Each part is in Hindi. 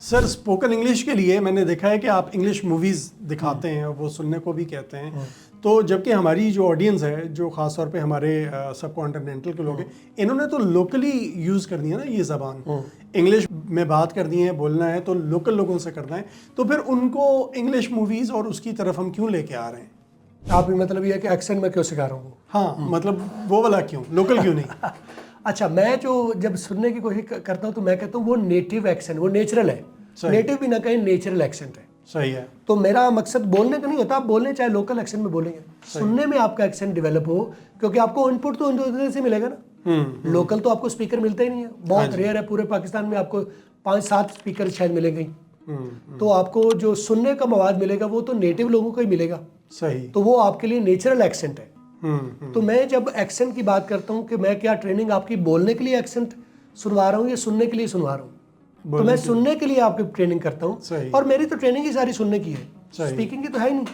सर स्पोकन इंग्लिश के लिए मैंने देखा है कि आप इंग्लिश मूवीज़ दिखाते हैं, वो सुनने को भी कहते हैं। तो जबकि हमारी जो ऑडियंस है, जो ख़ास तौर पे हमारे सब कॉन्टिनेंटल के लोग हैं, इन्होंने तो लोकली यूज़ कर दिया ना ये ज़बान, इंग्लिश में बात करनी है, बोलना है तो लोकल लोगों से करना है। तो फिर उनको इंग्लिश मूवीज़ और उसकी तरफ हम क्यों लेके आ रहे हैं? आप मतलब ये है कि एक्सेंट में क्यों सिखा रहा हूँ? हाँ, मतलब वो वाला क्यों, लोकल क्यों नहीं? अच्छा, मैं जो जब सुनने की कोशिश करता हूँ तो मैं कहता हूँ वो नेटिव एक्सेंट, वो नेचुरल है। नेटिव भी ना कहें, नेचुरल एक्सेंट है। सही है। तो मेरा मकसद बोलने का नहीं होता, आप बोलने चाहे लोकल एक्सेंट में बोलेंगे, सुनने में आपका एक्सेंट डेवलप हो, क्योंकि आपको इनपुट तो उधर से मिलेगा ना। लोकल तो आपको स्पीकर मिलता ही नहीं है, बहुत रेयर है। पूरे पाकिस्तान में आपको 5-7 स्पीकर शायद मिलेंगे। तो आपको जो सुनने का मवाद मिलेगा वो तो नेटिव लोगों को ही मिलेगा। सही। तो वो आपके लिए नेचुरल एक्सेंट है। तो मैं जब एक्सेंट की बात करता हूँ कि मैं क्या ट्रेनिंग आपकी बोलने के लिए एक्सेंट सुनवा रहा हूँ या सुनने के लिए सुनवा रहा हूँ, तो मैं सुनने के लिए आपकी ट्रेनिंग करता हूँ। और मेरी तो ट्रेनिंग ही सारी सुनने की है, स्पीकिंग की तो है ही नहीं।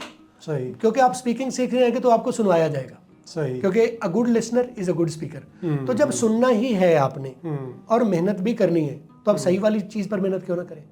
सही। क्योंकि आप स्पीकिंग सीख रहे हैं तो आपको सुनवाया जाएगा। सही। क्योंकि a good listener is a good speaker. तो जब सुनना ही है आपने और मेहनत भी करनी है, तो आप सही वाली चीज पर मेहनत क्यों ना करें?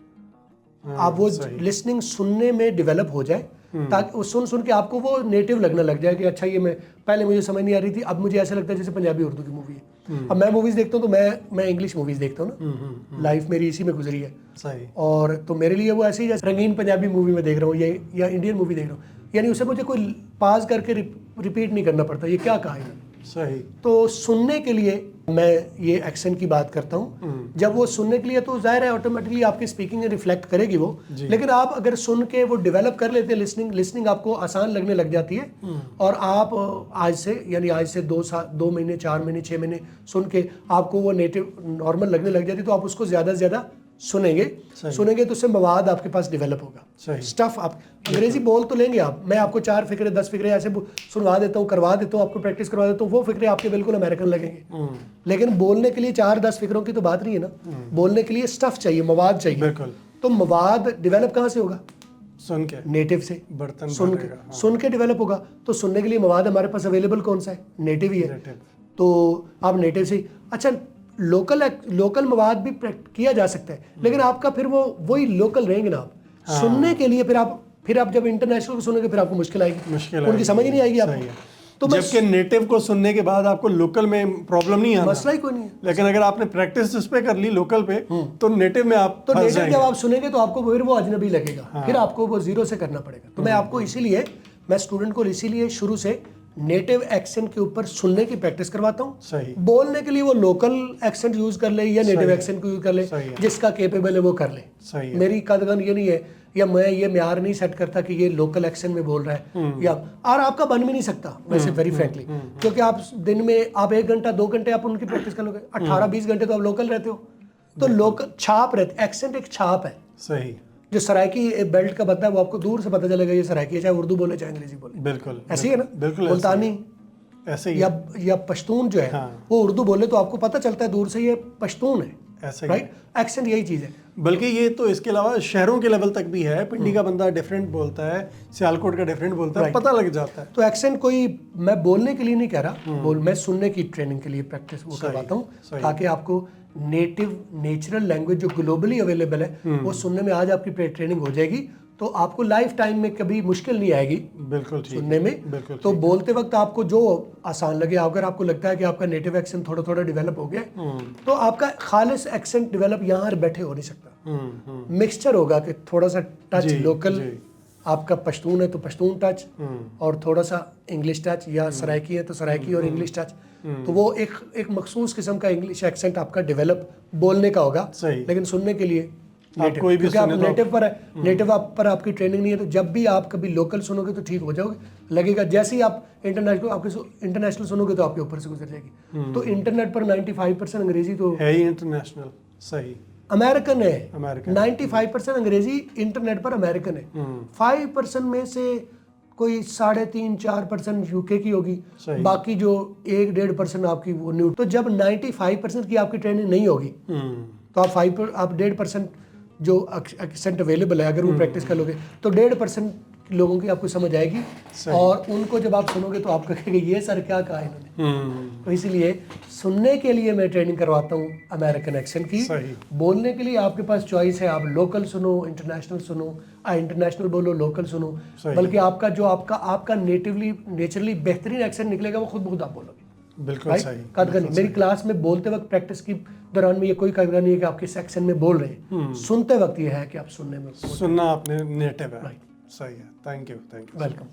आप वो लिसनिंग सुनने में डेवलप हो जाए, ताकि वो सुन के आपको वो नेटिव लगने लग जाए कि अच्छा ये मैं पहले मुझे समझ नहीं आ रही थी, अब मुझे ऐसा लगता है जैसे पंजाबी उर्दू की मूवी है। अब मैं मूवीज देखता हूँ तो मैं इंग्लिश मूवीज देखता हूँ ना, लाइफ मेरी इसी में गुजरी है। सही। और तो मेरे लिए वो ऐसे ही जैसे रंगीन पंजाबी मूवी में देख रहा हूँ या इंडियन मूवी देख रहा हूँ, यानी उसे मुझे कोई पाज करके रिपीट नहीं करना पड़ता ये क्या कहा है। सही। तो सुनने के लिए मैं ये एक्सेंट की बात करता हूँ। जब वो सुनने के लिए तो जाहिर है ऑटोमेटिकली आपकी स्पीकिंग में रिफ्लेक्ट करेगी वो, लेकिन आप अगर सुन के वो डेवलप कर लेते हैं, लिसनिंग आपको आसान लगने लग जाती है। और आप आज से 2 महीने 4 महीने 6 महीने सुन के आपको वो नेटिव नॉर्मल लगने लग जाती है, तो आप उसको ज़्यादा से ज़्यादा सुनेंगे तो उससे मवाद आपके पास डेवलप होगा। स्टफ आप अंग्रेजी बोल तो लेंगे आप, मैं आपको 4 फिक्रे 10 फिक्रे ऐसे सुनवा देता हूँ, करवा देता हूँ, आपको प्रैक्टिस करवा देता हूँ, वो फिक्रे आपके बिल्कुल अमेरिकन लगेंगे। लेकिन बोलने के लिए 4-10 फिक्रों की तो बात नहीं है ना, बोलने के लिए स्टफ चाहिए, मवाद चाहिए। बिल्कुल। तो मवाद डेवलप कहाँ से होगा? सुन के, नेटिव से। बर्तन सुन के डेवलप होगा। तो सुनने के लिए मवाद हमारे पास अवेलेबल कौन सा है? नेटिव ही है। तो आप नेटिव से, अच्छा लोकल मवाद भी किया जा सकता है, लेकिन आपका फिर वो वही लोकल रहेंगे ना आप। सुनने के लिए फिर आप जब इंटरनेशनल को सुनोगे फिर आपको मुश्किल आएगी, उनकी समझ ही नहीं आएगी आपको। तो जबकि नेटिव को सुनने के बाद आपको लोकल में प्रॉब्लम नहीं आना, मसला ही कोई नहीं है। लेकिन अगर आपने प्रैक्टिस इस पे कर ली लोकल पे, तो नेटिव में आप तो नेटिव जब आप सुनेंगे तो आपको फिर वो अजनबी लगेगा। फिर आपको वो जीरो से करना पड़ेगा। तो मैं आपको इसीलिए, मैं स्टूडेंट को इसीलिए शुरू से नेटिव एक्सेंट के ऊपर सुनने की प्रैक्टिस करवाता हूँ। सही। बोलने के लिए वो लोकल एक्सेंट यूज कर ले या नेटिव एक्सेंट को यूज कर ले, जिसका केपेबल है वो कर ले। सही है। मेरी कदगन ये नहीं है, या मैं ये म्यार नहीं सेट करता कि ये लोकल एक्सेंट में बोल रहा है, या और आपका बन भी नहीं सकता वैसे, वेरी फ्रैंकली। क्योंकि आप दिन में आप 1 घंटा 2 घंटे आप उनकी प्रैक्टिस कर लोगे, 18-20 घंटे तो आप लोकल रहते हो। तो लोकल छाप रहती, एक्सेंट एक छाप है। सही। जो सरायकी बेल्ट का बंदा है वो आपको दूर से पता चलेगा ये सरायकी है, चाहे उर्दू बोले चाहे अंग्रेजी बोले। बिल्कुल ऐसे ही है ना। बिल्कुल मुल्तानी ऐसे ही या पश्तून जो है वो उर्दू बोले तो आपको पता चलता है दूर से ये पश्तून है, ऐसे राइट। एक्सेंट यही चीज़ है। बल्कि ये तो इसके अलावा शहरों के लेवल तक भी है, पिंडी का बंदा डिफरेंट बोलता है, सियालकोट का डिफरेंट बोलता है, पता लग जाता है। तो एक्सेंट कोई मैं बोलने के लिए नहीं कह रहा, मैं सुनने की ट्रेनिंग के लिए प्रैक्टिस वो करवाता हूँ, ताकि आपको नेचुरल लैंग्वेज जो ग्लोबली अवेलेबल है वो सुनने में आज आपकी ट्रेनिंग हो जाएगी, तो आपको लाइफ टाइम में कभी मुश्किल नहीं आएगी। बिल्कुल ठीक। सुनने में बिल्कुल तो बोलते वक्त आपको जो आसान लगे, अगर आपको लगता है कि आपका नेटिव एक्सेंट थोड़ा थोड़ा डेवलप हो गया, तो आपका खालिस एक्सेंट डेवलप यहाँ बैठे हो नहीं सकता। मिक्सचर होगा कि थोड़ा सा टच लोकल, आपका पश्तून है तो पश्तून टच, और थोड़ा सा इंग्लिश टच, या सरायकी है तो सरायकी और इंग्लिश टच। तो वो एक मखसूस किस्म का इंग्लिश एक्सेंट आपका डेवलप बोलने का होगा। लेकिन सुनने के लिए कोई भी आप नेटिव पर है, नेटिव पर आपकी ट्रेनिंग नहीं है, तो जब भी आप कभी लोकल सुनोगे तो ठीक हो जाओगे, लगेगा। जैसे ही आप इंटरनेशनल सुनोगे तो आपके ऊपर से गुजर जाएगी। तो इंटरनेट पर 95% अंग्रेजी तो है ही इंटरनेशनल। सही। अमेरिकन है। 95% अंग्रेजी इंटरनेट पर अमेरिकन है। 5% में से कोई 3.5-4% यूके की होगी, बाकी जो 1-1.5% आपकी वो न्यू। तो जब 95% की आपकी ट्रेनिंग नहीं होगी, तो आप 1.5% जो एक्सेंट अवेलेबल है, अगर वो प्रैक्टिस कर लोगे तो 1.5% लोगों की आपको समझ आएगी, और उनको जब आप सुनोगे तो आप कहेंगे ये सर क्या कहा इन्होंने। तो इसीलिए सुनने के लिए मैं ट्रेनिंग करवाता हूँ अमेरिकन एक्सेंट की। बोलने के लिए आपके पास चॉइस है, आप लोकल सुनो, इंटरनेशनल सुनो, इंटरनेशनल बोलो, लोकल सुनो, बल्कि आपका जो आपका नेचुरली बेहतरीन एक्सेंट निकलेगा वो खुद आप बोलोगे। बिल्कुल सही। कदर नहीं, मेरी क्लास में बोलते वक्त प्रैक्टिस की दौरान में ये कोई कदर नहीं है कि आप किस एक्सेंट में बोल रहे हैं, सुनते वक्त ये है कि आप सुनने में सुनना आपने नेटिव है। सही है। Thank you. वेलकम।